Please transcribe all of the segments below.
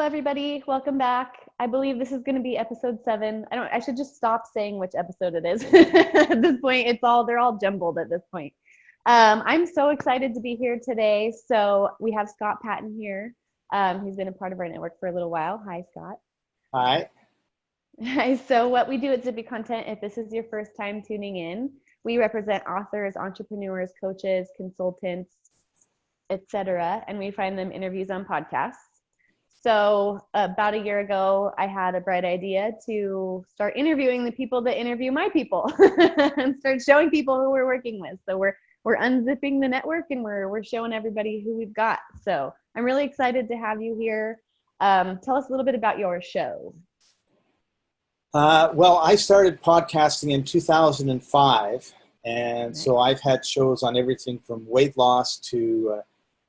everybody. Welcome back. I believe this is going to be episode 7. I should just stop saying which episode it is. At this point, they're all jumbled at this point. I'm so excited to be here today. So we have Scott Paton here. He's been a part of our network for a little while. Hi, Scott. Hi. Hi. So what we do at Zippy Content, if this is your first time tuning in, we represent authors, entrepreneurs, coaches, consultants, etc., and we find them interviews on podcasts. So about a year ago, I had a bright idea to start interviewing the people that interview my people and start showing people who we're working with. So we're unzipping the network and we're showing everybody who we've got. So I'm really excited to have you here. Tell us a little bit about your show. Well, I started podcasting in 2005, and Nice. so I've had shows on everything from weight loss to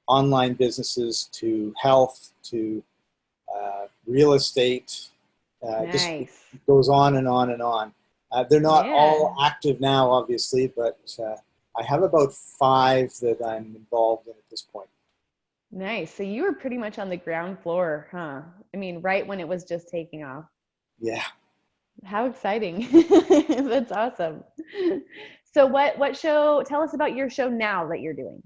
online businesses to health to real estate. Nice. Just goes on and on and on. They're not Yeah. all active now, obviously, but I have about 5 that I'm involved in at this point. Nice. So you were pretty much on the ground floor, huh? I mean, right when it was just taking off. Yeah. How exciting. That's awesome. So what show, tell us about your show now that you're doing.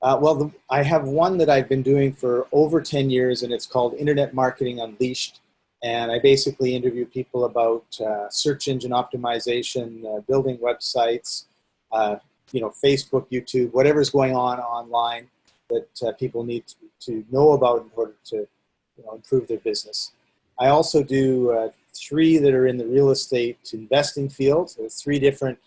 Well, I have one that I've been doing for over 10 years, and it's called Internet Marketing Unleashed. And I basically interview people about search engine optimization, building websites, Facebook, YouTube, whatever's going on online that people need to know about in order to improve their business. I also do 3 that are in the real estate investing field. So 3 different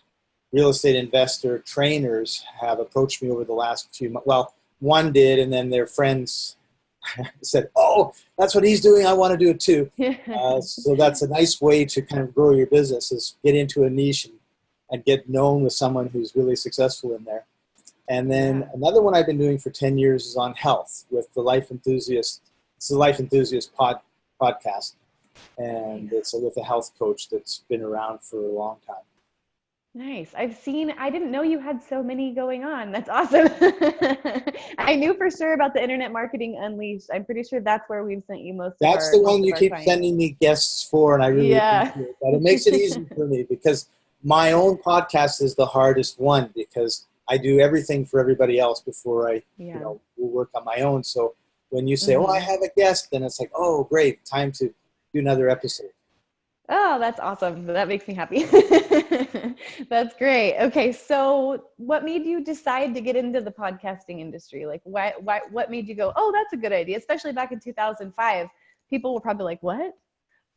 real estate investor trainers have approached me over the last few months. Well, one did, and then their friends said, "Oh, that's what he's doing. I want to do it too." So that's a nice way to kind of grow your business, is get into a niche and get known with someone who's really successful in there. And then another one I've been doing for 10 years is on health with the Life Enthusiast. It's the Life Enthusiast podcast. And it's with a health coach that's been around for a long time. Nice. I didn't know you had so many going on. That's awesome. I knew for sure about the Internet Marketing Unleashed. I'm pretty sure that's where we've sent you most That's of our the one you keep clients. sending me guests for, and I really appreciate that. It makes it easy for me because my own podcast is the hardest one because I do everything for everybody else before I will work on my own. So when you say, "Oh, I have a guest," then it's like, "Oh, great, time to do another episode." Oh, that's awesome. That makes me happy. That's great. Okay, so what made you decide to get into the podcasting industry? Like, what made you go, "Oh, that's a good idea"? Especially back in 2005, people were probably like, "What?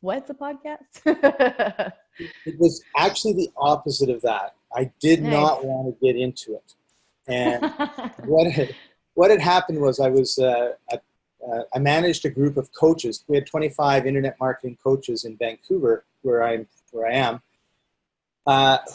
What's a podcast?" It was actually the opposite of that. I did not want to get into it. And what had happened was I managed a group of coaches. We had 25 internet marketing coaches in Vancouver, where I am,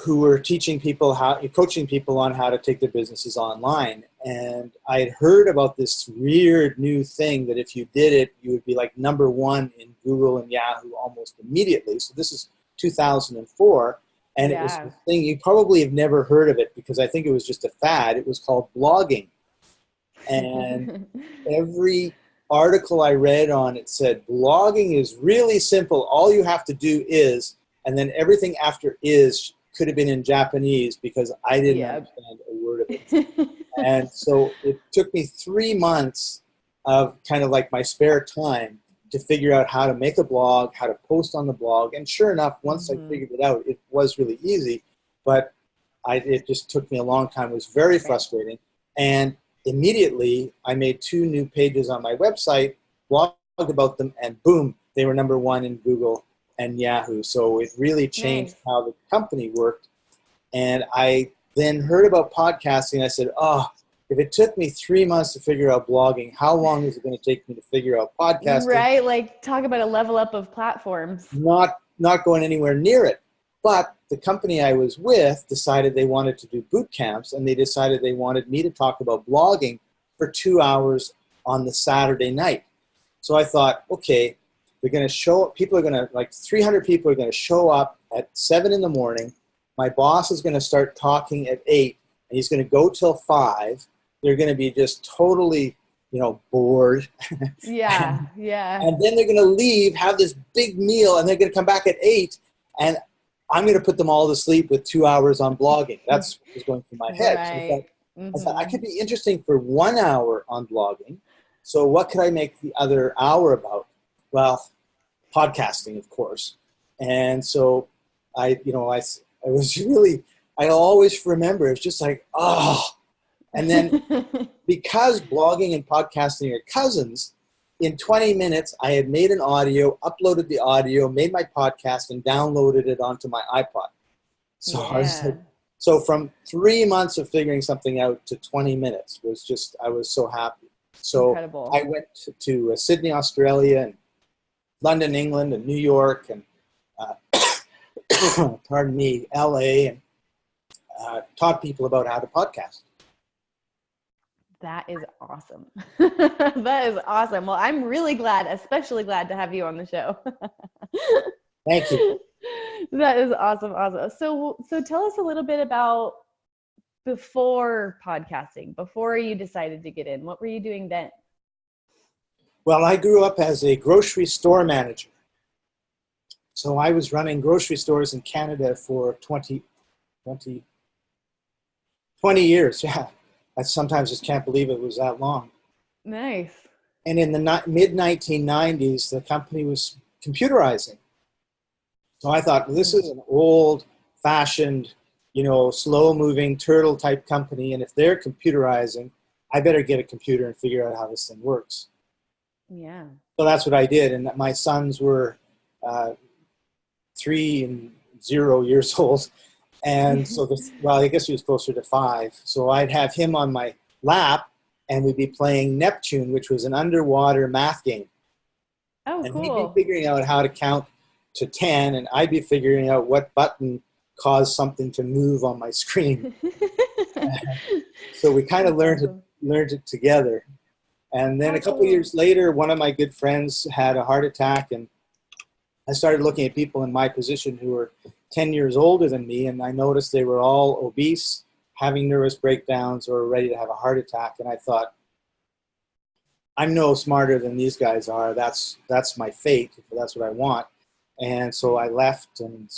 who were coaching people on how to take their businesses online. And I had heard about this weird new thing that if you did it, you would be like #1 in Google and Yahoo almost immediately. So this is 2004. And it was a thing, you probably have never heard of it because I think it was just a fad. It was called blogging. And every article I read on it said, blogging is really simple. All you have to do is, and then everything after is could have been in Japanese because I didn't understand a word of it. And so it took me 3 months of kind of like my spare time to figure out how to make a blog, how to post on the blog. And sure enough, once I figured it out, it was really easy, but it just took me a long time. It was very frustrating. And immediately, I made 2 new pages on my website, blogged about them, and boom, they were #1 in Google and Yahoo. So it really changed how the company worked. And I then heard about podcasting. I said, "Oh, if it took me 3 months to figure out blogging, how long is it going to take me to figure out podcasting?" Right, like talk about a level up of platforms. Not going anywhere near it. But the company I was with decided they wanted to do boot camps, and they decided they wanted me to talk about blogging for 2 hours on the Saturday night. So I thought, okay, they're going to show up. People are going to, like 300 people are going to show up at 7 in the morning. My boss is going to start talking at 8, and he's going to go till 5. They're going to be just totally bored. Yeah. Yeah. And then they're going to leave, have this big meal, and they're going to come back at 8, and I'm going to put them all to sleep with 2 hours on blogging. That's what was going through my head. Right. So I could be interesting for 1 hour on blogging. So what could I make the other hour about? Well, podcasting, of course. And so I always remember, it's just like, oh. And then because blogging and podcasting are cousins, in 20 minutes, I had made an audio, uploaded the audio, made my podcast, and downloaded it onto my iPod. So so from 3 months of figuring something out to 20 minutes I was so happy. So incredible. I went to Sydney, Australia, and London, England, and New York, and LA, and taught people about how to podcast. That is awesome. That is awesome. Well, I'm really glad, especially glad to have you on the show. Thank you. That is awesome. Awesome. So tell us a little bit about before podcasting, before you decided to get in. What were you doing then? Well, I grew up as a grocery store manager. So I was running grocery stores in Canada for 20 years. Yeah. I sometimes just can't believe it was that long. Nice. And in the mid-1990s, the company was computerizing. So I thought, well, this is an old-fashioned, slow-moving turtle-type company, and if they're computerizing, I better get a computer and figure out how this thing works. Yeah. So that's what I did, and my sons were 3 and 0 years old. And so, I guess he was closer to 5. So I'd have him on my lap, and we'd be playing Neptune, which was an underwater math game. Oh, and cool. he'd be figuring out how to count to 10, and I'd be figuring out what button caused something to move on my screen. So we kind of learned it together. And then a couple of years later, one of my good friends had a heart attack, and I started looking at people in my position who were 10 years older than me, and I noticed they were all obese, having nervous breakdowns, or ready to have a heart attack. And I thought, I'm no smarter than these guys are. That's my fate. That's what I want. And so I left and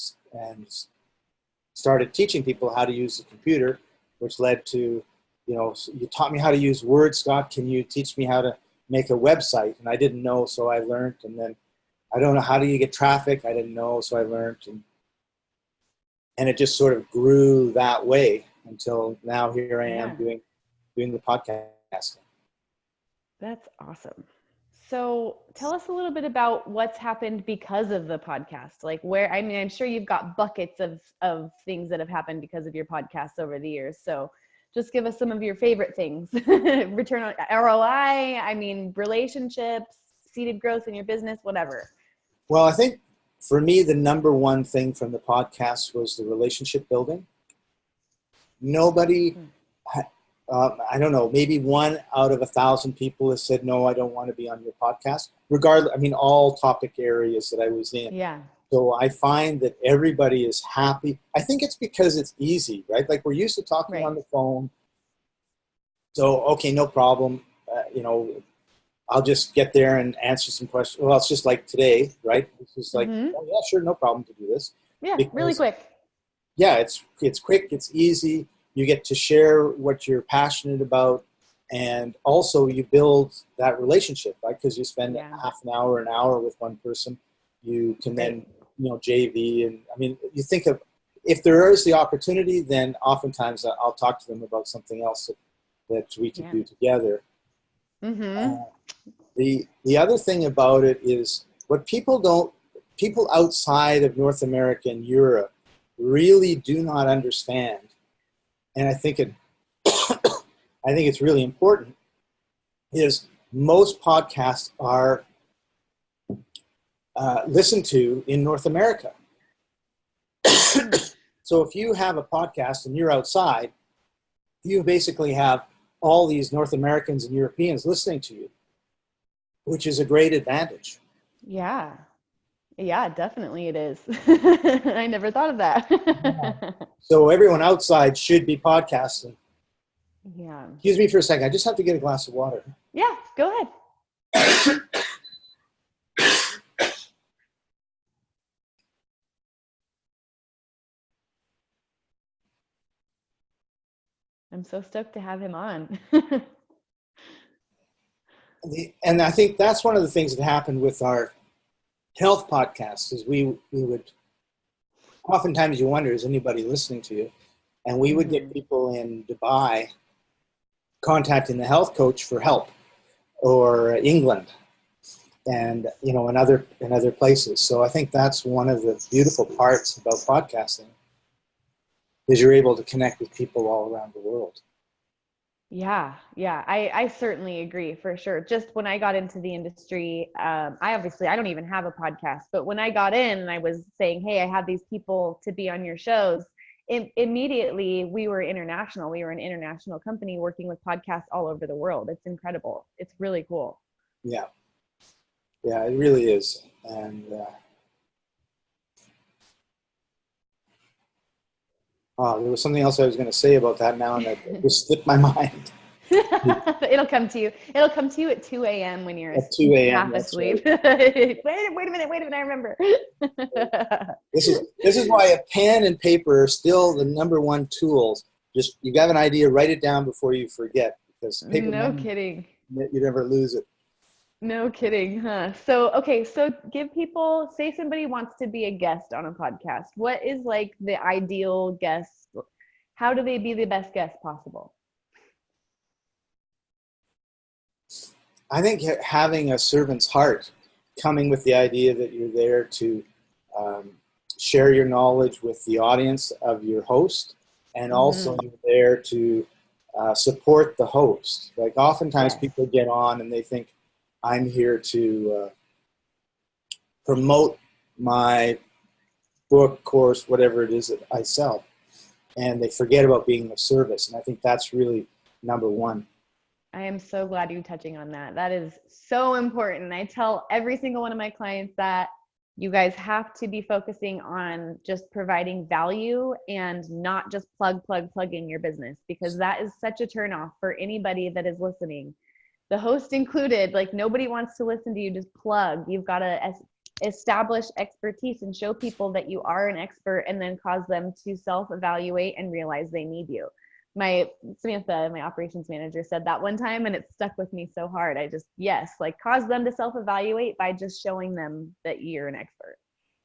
started teaching people how to use the computer, which led to, you taught me how to use Word, Scott. Can you teach me how to make a website? And I didn't know, so I learned. And then I don't know, how do you get traffic? I didn't know, so I learned. And it just sort of grew that way until now here I am doing the podcasting. That's awesome. So tell us a little bit about what's happened because of the podcast. Like I'm sure you've got buckets of things that have happened because of your podcast over the years. So just give us some of your favorite things. Return on ROI, relationships, seeded growth in your business, whatever. Well, I think for me, the number one thing from the podcast was the relationship building. Nobody, I don't know, maybe 1 out of 1,000 people has said, no, I don't want to be on your podcast. Regardless, all topic areas that I was in. Yeah. So I find that everybody is happy. I think it's because it's easy, right? Like we're used to talking on the phone. So, okay, no problem. I'll just get there and answer some questions. Well, it's just like today, right? It's just like, oh yeah, sure, no problem to do this. Yeah, really quick. Yeah, it's quick, it's easy. You get to share what you're passionate about, and also you build that relationship, right? Because you spend half an hour with one person. You can then, JV, and you think of, if there is the opportunity, then oftentimes I'll talk to them about something else that we can do together. The other thing about it is what people outside of North America and Europe really do not understand, and I think it's really important, is most podcasts are listened to in North America. So if you have a podcast and you're outside, you basically have all these North Americans and Europeans listening to you, which is a great advantage. Yeah. Yeah, definitely it is. I never thought of that. So everyone outside should be podcasting. Yeah. Excuse me for a second. I just have to get a glass of water. Yeah, go ahead. I'm so stoked to have him on. And I think that's one of the things that happened with our health podcast is we would, oftentimes you wonder, is anybody listening to you? And we would get people in Dubai contacting the health coach for help, or England, and in other places. So I think that's one of the beautiful parts about podcasting is you're able to connect with people all around the world. Yeah, I certainly agree for sure. Just when I got into the industry, I don't even have a podcast, but when I got in and I was saying, hey, I have these people to be on your shows, immediately we were international. We were an international company working with podcasts all over the world. It's incredible. It's really cool. Yeah, it really is. And there was something else I was going to say about that now, and it just slipped my mind. It'll come to you. It'll come to you at 2 a.m. when you're at 2 a.m. half asleep. Right. wait a minute, I remember. This is why a pen and paper are still the number one tools. Just, you got an idea, write it down before you forget, because paper, no kidding, you never lose it. No kidding, huh? So give people, say somebody wants to be a guest on a podcast. What is like the ideal guest? How do they be the best guest possible? I think having a servant's heart, coming with the idea that you're there to share your knowledge with the audience of your host, and also you're there to support the host. Like oftentimes people get on and they think, I'm here to promote my book, course, whatever it is that I sell. And they forget about being of service. And I think that's really number one. I am so glad you're touching on that. That is so important. I tell every single one of my clients that you guys have to be focusing on just providing value and not just plugging your business, because that is such a turnoff for anybody that is listening. The host included. Like, nobody wants to listen to you just plug. You've got to establish expertise and show people that you are an expert, and then cause them to self-evaluate and realize they need you. Samantha, my operations manager, said that one time, and it stuck with me so hard. Cause them to self-evaluate by just showing them that you're an expert.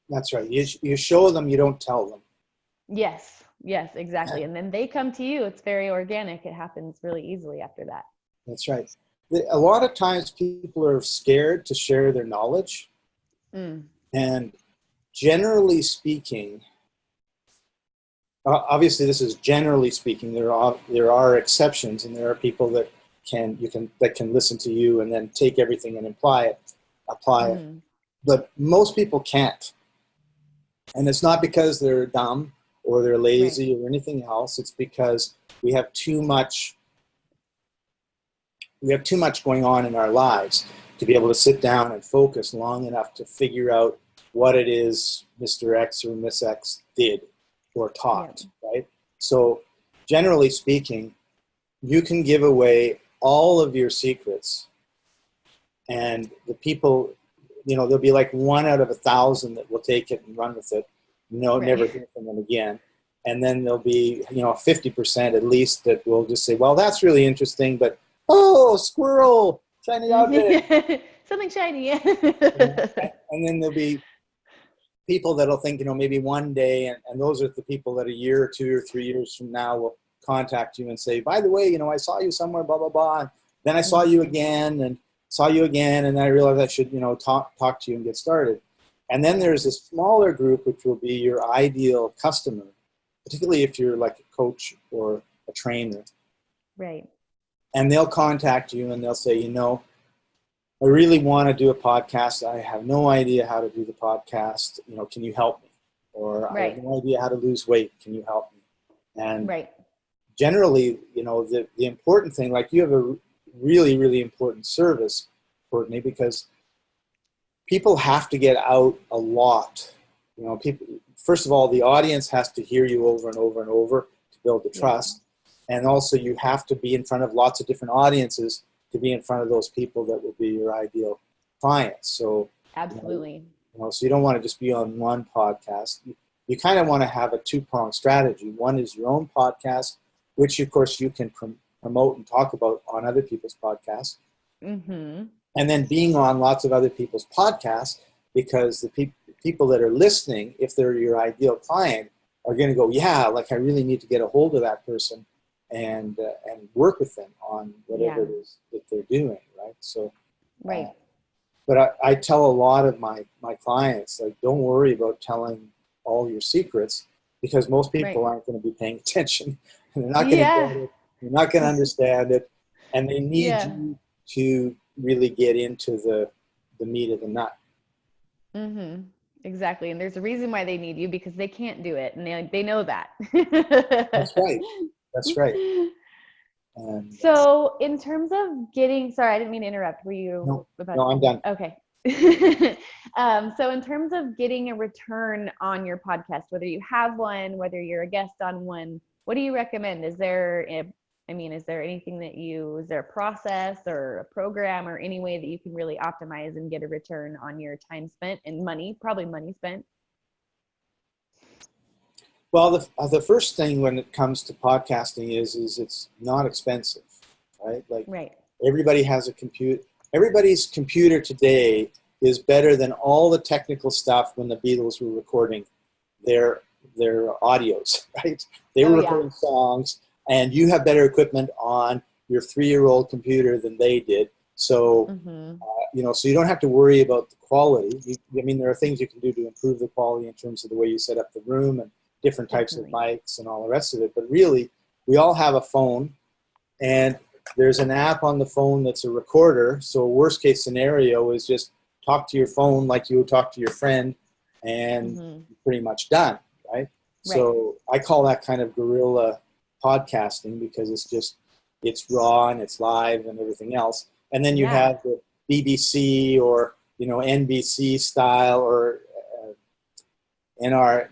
That's right. You show them, you don't tell them. Yes, exactly. And then they come to you. It's very organic. It happens really easily after that. That's right. A lot of times people are scared to share their knowledge. And generally speaking, obviously this is generally speaking, there are exceptions, and there are people that can listen to you and then take everything and apply it. But most people can't. And it's not because they're dumb or they're lazy or anything else. It's because we have too much going on in our lives to be able to sit down and focus long enough to figure out what it is Mr. X or Miss X did or taught, right? So generally speaking, you can give away all of your secrets, and the people, there'll be like 1 out of 1,000 that will take it and run with it. Never hear from them again. And then there'll be, 50% at least that will just say, well, that's really interesting, but oh, squirrel, shiny object. Something shiny. And then there'll be people that'll think, maybe one day, and those are the people that a year or 2 or 3 years from now will contact you and say, by the way, I saw you somewhere, blah, blah, blah. And then I saw you again, and I realized I should, talk to you and get started. And then there's a smaller group, which will be your ideal customer, particularly if you're like a coach or a trainer. Right. And they'll contact you and they'll say, I really want to do a podcast. I have no idea how to do the podcast. Can you help me? Or I have no idea how to lose weight. Can you help me? And generally, the important thing, like you have a really, really important service, Courtney, because people have to get out a lot. People, first of all, the audience has to hear you over and over and over to build the trust. And also you have to be in front of lots of different audiences to be in front of those people that will be your ideal clients. So absolutely. So you don't want to just be on one podcast. You kind of want to have a two-pronged strategy. One is your own podcast, which of course you can promote and talk about on other people's podcasts. Mm-hmm. And then being on lots of other people's podcasts, because the people that are listening, if they're your ideal client, are going to go, yeah, like I really need to get a hold of that person and work with them on whatever it is that they're doing, right? So, right. But I tell a lot of my clients, like, don't worry about telling all your secrets, because most people aren't going to be paying attention. And they're not going to get it. They're not going to understand it. And they need you to really get into the meat of the nut. Mm-hmm. Exactly. And there's a reason why they need you, because they can't do it. And they know that. That's right. That's right. And so in terms of getting, sorry, I didn't mean to interrupt. Were you about No, I'm done. Okay. So in terms of getting a return on your podcast, whether you have one, whether you're a guest on one, what do you recommend? Is there anything is there a process or a program or any way that you can really optimize and get a return on your time spent and probably money spent? Well, the first thing when it comes to podcasting is it's not expensive, right? Like everybody has a computer. Everybody's computer today is better than all the technical stuff when the Beatles were recording their audios, right? They were recording songs, and you have better equipment on your 3-year-old computer than they did. So, so you don't have to worry about the quality. There are things you can do to improve the quality in terms of the way you set up the room and different types of mics and all the rest of it. But really, we all have a phone, and there's an app on the phone that's a recorder. So worst case scenario is just talk to your phone like you would talk to your friend, and you're pretty much done, right? So I call that kind of guerrilla podcasting, because it's raw and it's live and everything else. And then you have the BBC or NBC style, or NRA.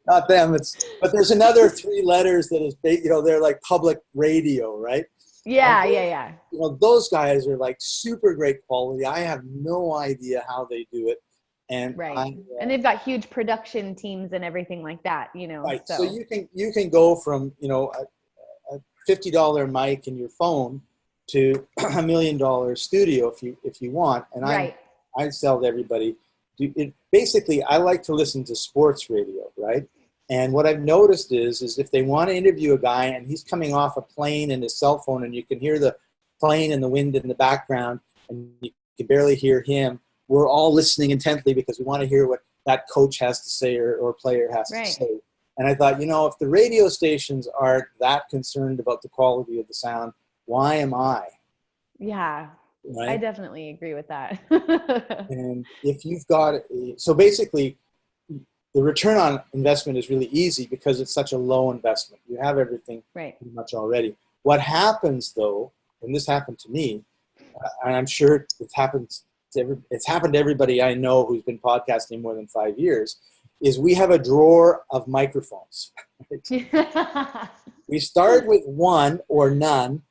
Not them. But there's another 3 letters that is, they're like public radio, right? Yeah. Those guys are like super great quality. I have no idea how they do it. And and they've got huge production teams and everything like that, Right. So you can go from, a $50 mic in your phone to $1 million studio if you want. And I sell to everybody. Basically, I like to listen to sports radio, right? And what I've noticed is if they want to interview a guy and he's coming off a plane in his cell phone, and you can hear the plane and the wind in the background, and you can barely hear him, we're all listening intently because we want to hear what that coach has to say or player has to say. And I thought, if the radio stations aren't that concerned about the quality of the sound, why am I? Yeah, right? I definitely agree with that. And if you've got, so basically, the return on investment is really easy because it's such a low investment. You have everything pretty much already. What happens, though, and this happened to me, and I'm sure it's happened to everybody I know who's been podcasting more than 5 years, is we have a drawer of microphones. We start with one or none,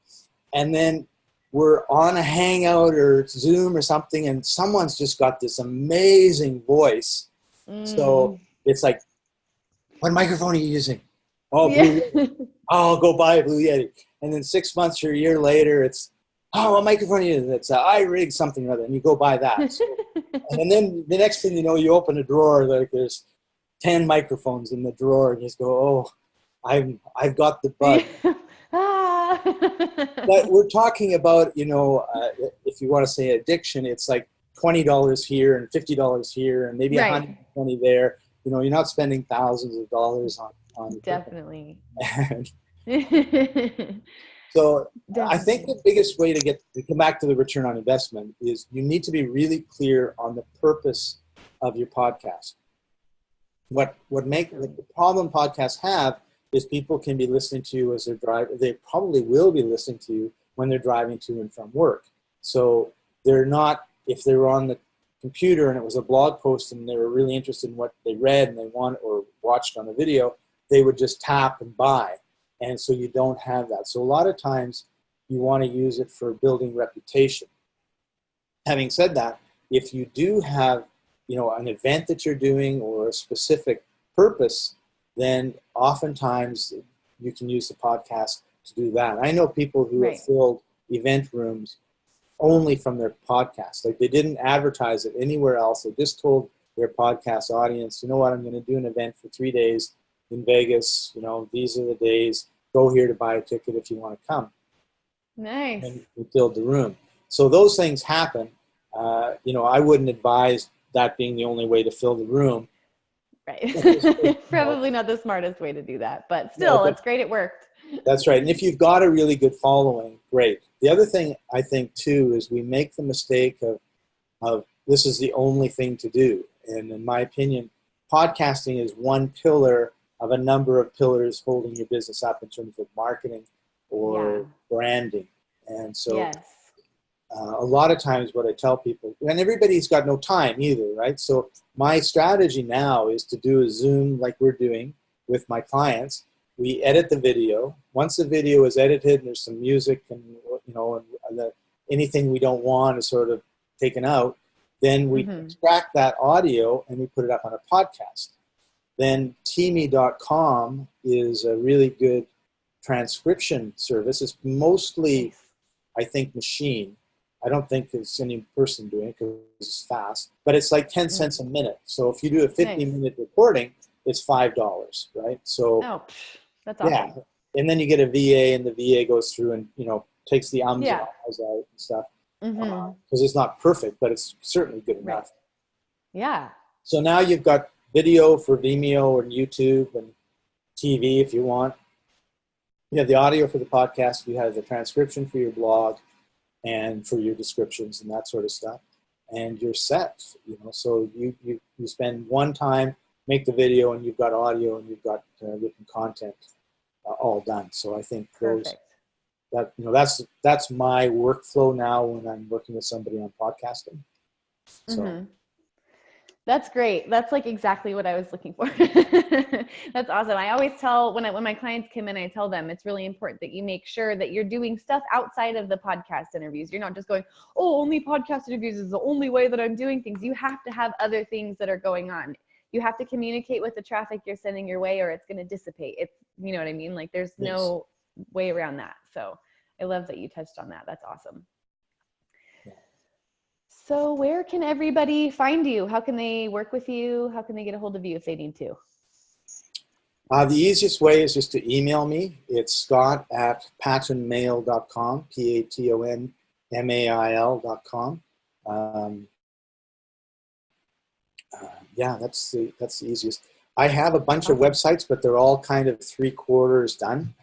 and then we're on a Hangout or Zoom or something, and someone's just got this amazing voice. So it's like, what microphone are you using? Oh, Blue Yeti. Oh, I'll go buy a Blue Yeti. And then 6 months or a year later, it's, oh, what microphone are you using? It's iRig something or other, and you go buy that. So, and then the next thing you know, you open a drawer, like there's 10 microphones in the drawer, and you just go, oh, I've got the bug. But we're talking about, if you want to say addiction, it's like $20 here and $50 here and maybe $120 there. You're not spending thousands of dollars on definitely. So I think the biggest way to come back to the return on investment is you need to be really clear on the purpose of your podcast. The problem podcasts have is people can be listening to you as they're driving. They probably will be listening to you when they're driving to and from work. So they're not, if they're on the computer and it was a blog post and they were really interested in what they read and they want or watched on a video, they would just tap and buy. And so you don't have that. So a lot of times you want to use it for building reputation. Having said that, if you do have, an event that you're doing or a specific purpose, then oftentimes you can use the podcast to do that. I know people who have filled event rooms only from their podcast. Like they didn't advertise it anywhere else. They just told their podcast audience, you know what, I'm going to do an event for 3 days in Vegas. These are the days. Go here to buy a ticket if you want to come. Nice. And we filled the room. So those things happen. I wouldn't advise that being the only way to fill the room. Right. Probably not the smartest way to do that, but still, it's great it worked. That's right. And if you've got a really good following, great. The other thing I think too is we make the mistake of this is the only thing to do. And in my opinion, podcasting is one pillar of a number of pillars holding your business up in terms of marketing or branding. And so a lot of times what I tell people, and everybody's got no time either, right? So my strategy now is to do a Zoom like we're doing with my clients. We edit the video. Once the video is edited and there's some music and, anything we don't want is sort of taken out, then we extract that audio and we put it up on a podcast. Then teamy.com is a really good transcription service. It's mostly, I think, machine. I don't think there's any person doing it because it's fast, but it's like 10 cents a minute. So if you do a 50-minute recording, it's $5, right? So that's awesome. Yeah, and then you get a VA, and the VA goes through and takes the ums and ahs out and stuff because it's not perfect, but it's certainly good enough. Yeah. So now you've got video for Vimeo and YouTube and TV if you want. You have the audio for the podcast. You have the transcription for your blog and for your descriptions and that sort of stuff. And you're set, So you spend one time, make the video, and you've got audio and you've got written content all done. So I think that's my workflow now when I'm working with somebody on podcasting. So. That's great. That's like exactly what I was looking for. That's awesome. I always tell when my clients come in, I tell them it's really important that you make sure that you're doing stuff outside of the podcast interviews. You're not just going, only podcast interviews is the only way that I'm doing things. You have to have other things that are going on. You have to communicate with the traffic you're sending your way or it's going to dissipate. It's, you know what I mean? Like there's no way around that. So I love that you touched on that. That's awesome. So where can everybody find you? How can they work with you? How can they get a hold of you if they need to? The easiest way is just to email me. It's scott@patonmail.com, PATONMAIL.com. That's the easiest. I have a bunch of websites, but they're all kind of 3/4 done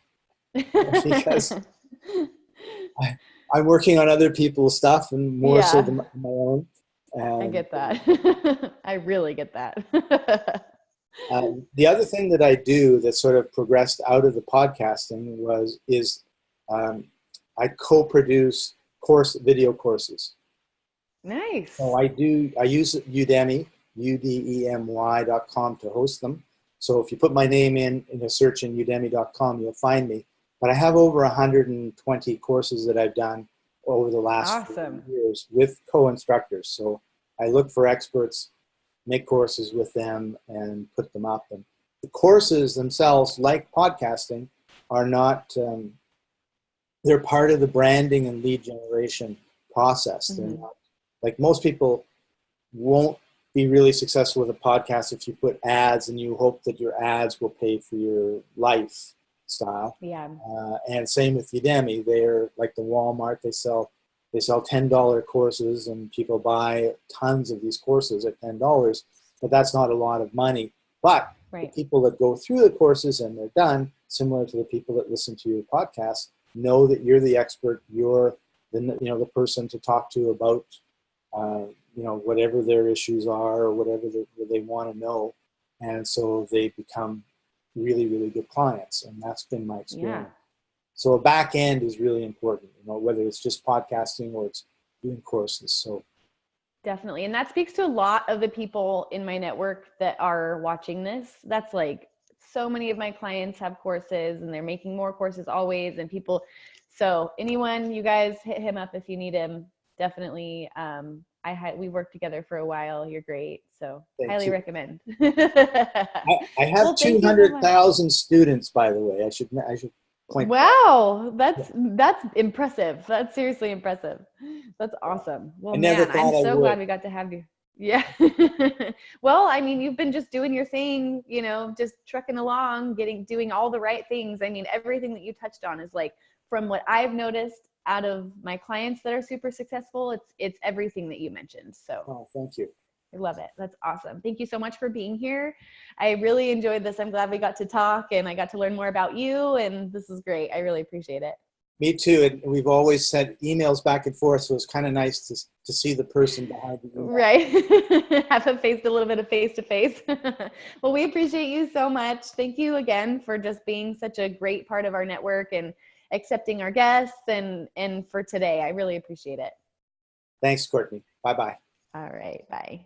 because I'm working on other people's stuff and more so than my own. I get that. I really get that. The other thing that I do that sort of progressed out of the podcasting is I co-produce video courses. Nice. So I use Udemy, udemy.com to host them. So if you put my name in a search in udemy.com, you'll find me. But I have over 120 courses that I've done over the last 4 years with co-instructors. So I look for experts, make courses with them, and put them up. And the courses themselves, like podcasting, are not, they're part of the branding and lead generation process. They're not, like most people won't be really successful with a podcast if you put ads and you hope that your ads will pay for your life. Style. And same with Udemy. They're like the Walmart. They sell $10 courses and people buy tons of these courses at $10, but that's not a lot of money. But the people that go through the courses and they're done, similar to the people that listen to your podcast, know that you're the expert. You're the person to talk to about whatever their issues are or whatever they want to know, and so they become really, really good clients. And that's been my experience. So a back end is really important, whether it's just podcasting or it's doing courses. So Definitely. And that speaks to a lot of the people in my network that are watching this. That's like, so many of my clients have courses and they're making more courses always, and people. So anyone, you guys hit him up if you need him. Definitely. We worked together for a while. You're great. So Thank highly you. recommend. I have Well, thank you so much. 200,000 students, by the way. I should point that out. Wow, that's impressive. That's seriously impressive. That's awesome. Well, I never man, I'm thought I so would. glad we got to have you. Yeah. Well, I mean, you've been just doing your thing, just trucking along, doing all the right things. I mean, everything that you touched on is like, from what I've noticed out of my clients that are super successful, it's everything that you mentioned. So Oh, thank you. I love it. That's awesome. Thank you so much for being here. I really enjoyed this. I'm glad we got to talk and I got to learn more about you. And this is great. I really appreciate it. Me too. And we've always sent emails back and forth, so it's kind of nice to see the person behind the email. Right. Have a little bit of face to face. Well, we appreciate you so much. Thank you again for just being such a great part of our network and accepting our guests and for today. I really appreciate it. Thanks, Courtney. Bye-bye. All right. Bye.